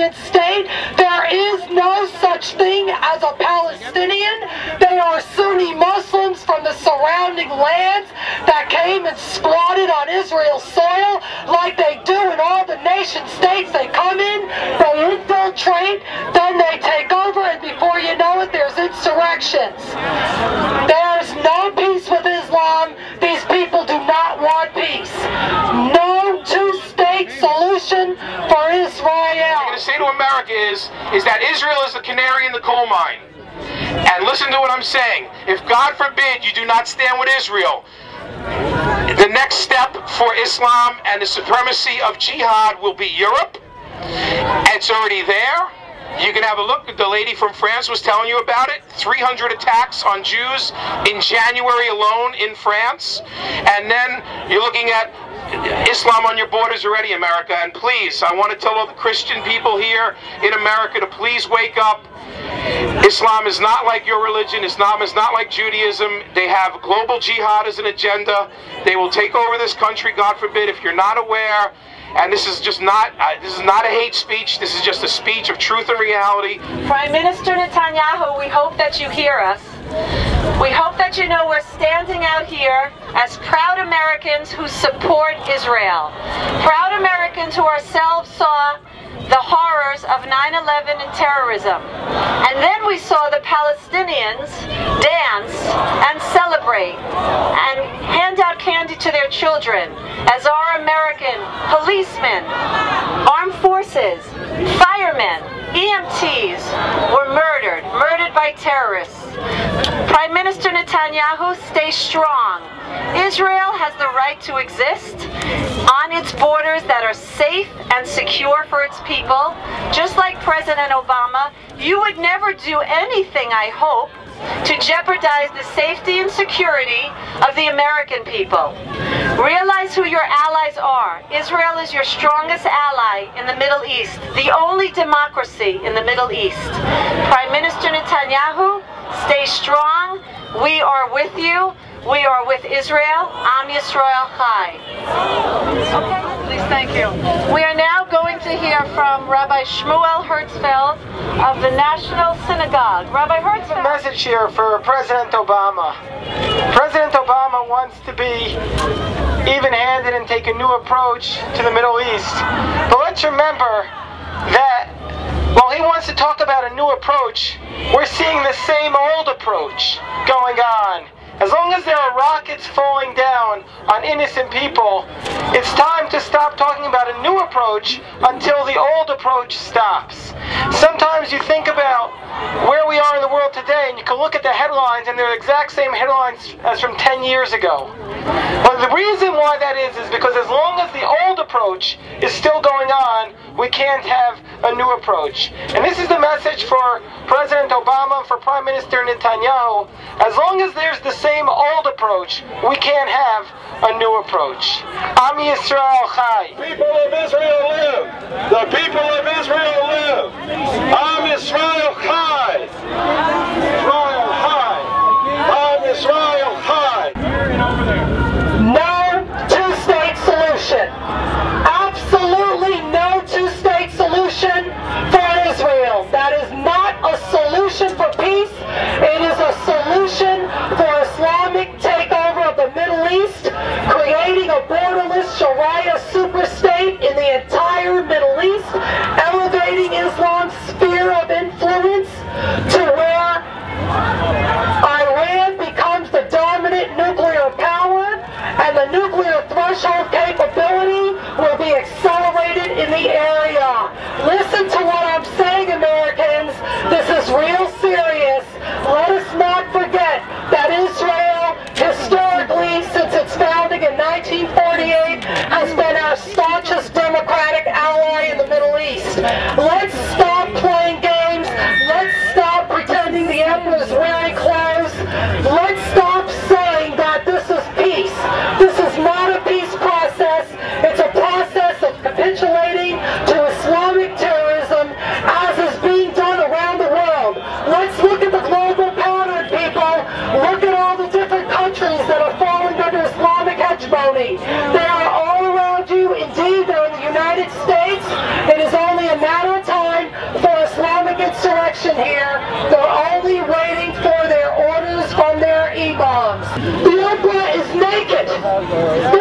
Palestinian state. There is no such thing as a Palestinian. They are Sunni Muslims from the surrounding lands that came and squatted on Israel's soil like they do in all the nation states they come in. They infiltrate, then they take over, and before you know it, there's insurrections. There's no peace with Islam. These people do not want peace. No two-state solution for Israel. What I'm going to say to America is that Israel is the canary in the coal mine. And listen to what I'm saying. If God forbid you do not stand with Israel, the next step for Islam and the supremacy of jihad will be Europe. It's already there. You can have a look. The lady from France was telling you about it. 300 attacks on Jews in January alone in France. And then you're looking at Islam on your borders already, America. And please, I want to tell all the Christian people here in America to please wake up. Islam is not like your religion. Islam is not like Judaism. They have global jihad as an agenda. They will take over this country, God forbid, if you're not aware. And this is just not, this is not a hate speech. This is just a speech of truth and reality. Prime Minister Netanyahu, we hope that you hear us. We hope that you know we're standing out here as proud Americans who support Israel. Proud Americans who ourselves saw the horrors of 9/11 and terrorism. And then we saw the Palestinians dance and celebrate and hand out candy to their children as our American policemen, armed forces, firemen, EMTs were murdered by terrorists. Prime Minister Netanyahu, stay strong. Israel has the right to exist on its borders that are safe and secure for its people. Just like President Obama, you would never do anything, I hope, to jeopardize the safety and security of the American people. Realize who your allies are. Israel is your strongest ally in the Middle East, the only democracy in the Middle East. Prime Minister Netanyahu, stay strong. We are with you. We are with Israel. Am Yisrael Chai. Okay, please, thank you. We are now going to hear from Rabbi Shmuel Herzfeld of the National Synagogue. Rabbi Herzfeld. A message here for President Obama. President Obama wants to be even-handed and take a new approach to the Middle East. But let's remember that while he wants to talk about a new approach, we're seeing the same old approach going on. As long as there are rockets falling down on innocent people, it's time to stop talking about a new approach until the old approach stops. Sometimes you think about where we are in the world today, and you can look at the headlines, and they're the exact same headlines as from 10 years ago. Well, the reason why that is because as long as the old approach is still going on, we can't have a new approach. And this is the message for President Obama and for Prime Minister Netanyahu. As long as there's the same old approach, we can't have a new approach. Am Yisrael Chai. People of Israel live. The people of Israel live. Am Yisrael Chai. Israel Chai. Am Yisrael Chai. No two-state solution. Absolutely no two-state solution for Israel. That is not a solution for peace. It is a solution for Islamic takeover of the Middle East, creating a borderless Sharia superstate in the entire Middle East, elevating Islam's sphere of influence to where Iran becomes the dominant nuclear power, and the nuclear threshold capability will be accelerated in the area. Listen to what I'm saying, Americans. This is real serious. Let us not forget that Israel, historically, since its founding in 1948, has been our staunchest democratic ally in the Middle East. Let's stop playing games. Let's stop pretending the emperor's wearing clothes. Let's stop saying that this is peace. This is not a peace process. It's a process of capitulating to Islamic terrorism as is being done around the world. Let's look at the global pattern, people. Look at all the different countries that are falling under Islamic hegemony. They are all around you. Indeed, they're in the United States. It is only a matter of time situation here. They're only waiting for their orders from their imams. The Emperor is naked.